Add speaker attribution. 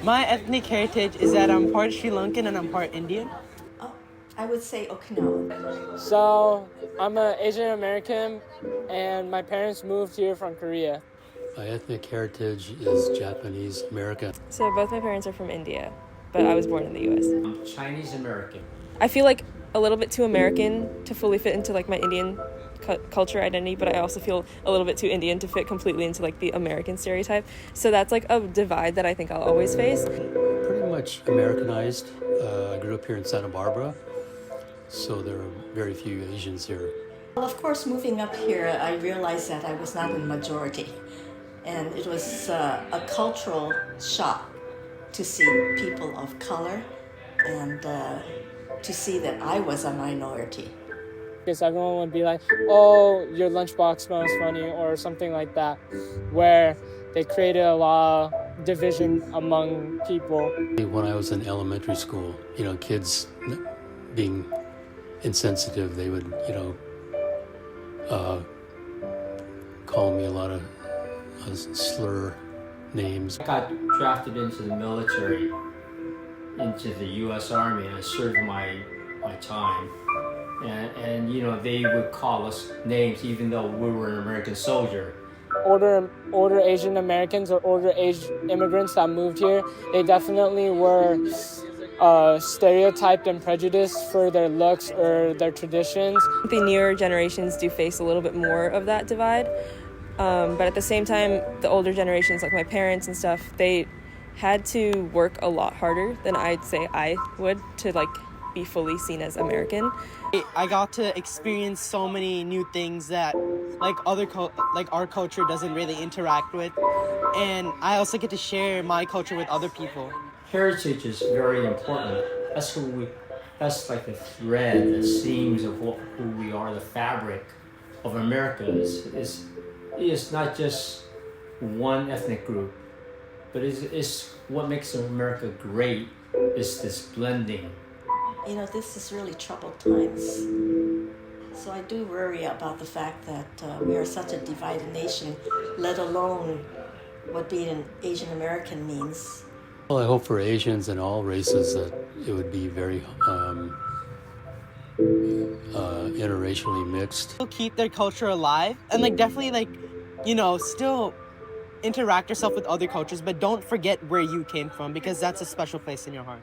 Speaker 1: My ethnic heritage is that I'm part Sri Lankan and I'm part Indian.
Speaker 2: Oh, I would say Okinawa.
Speaker 3: So I'm an Asian American, and my parents moved here from Korea.
Speaker 4: My ethnic heritage is Japanese American.
Speaker 5: So both my parents are from India, but I was born in the U.S.
Speaker 6: I'm Chinese American.
Speaker 5: I feel like a little bit too American to fully fit into like my Indian culture identity, but I also feel a little bit too Indian to fit completely into like the American stereotype. So that's like a divide that I think I'll always face.
Speaker 4: Pretty much Americanized. I grew up here in Santa Barbara, so there are very few Asians here.
Speaker 2: Well, of course, moving up here, I realized that I was not in the majority. And it was a cultural shock to see people of color and to see that I was a minority.
Speaker 3: Because everyone would be like, oh, your lunchbox smells funny, or something like that, where they created a lot of division among people.
Speaker 4: When I was in elementary school, kids being insensitive, they would, call me a lot of slur names.
Speaker 6: I got drafted into the military, into the U.S. Army, and I served my time. And they would call us names even though we were an American soldier.
Speaker 3: Older Asian Americans or older Asian immigrants that moved here, they definitely were stereotyped and prejudiced for their looks or their traditions.
Speaker 5: The newer generations do face a little bit more of that divide, but at the same time, the older generations, like my parents and stuff, they had to work a lot harder than I'd say I would to like be fully seen as American.
Speaker 1: I got to experience so many new things that like our culture doesn't really interact with, and I also get to share my culture with other people.
Speaker 6: Heritage is very important. That's like the thread, the seams of who we are, the fabric of America. Is not just one ethnic group, but it's what makes America great is this blending.
Speaker 2: This is really troubled times. So I do worry about the fact that we are such a divided nation, let alone what being an Asian American means.
Speaker 4: Well, I hope for Asians and all races that it would be very interracially mixed.
Speaker 1: Still keep their culture alive and definitely still interact yourself with other cultures, but don't forget where you came from because that's a special place in your heart.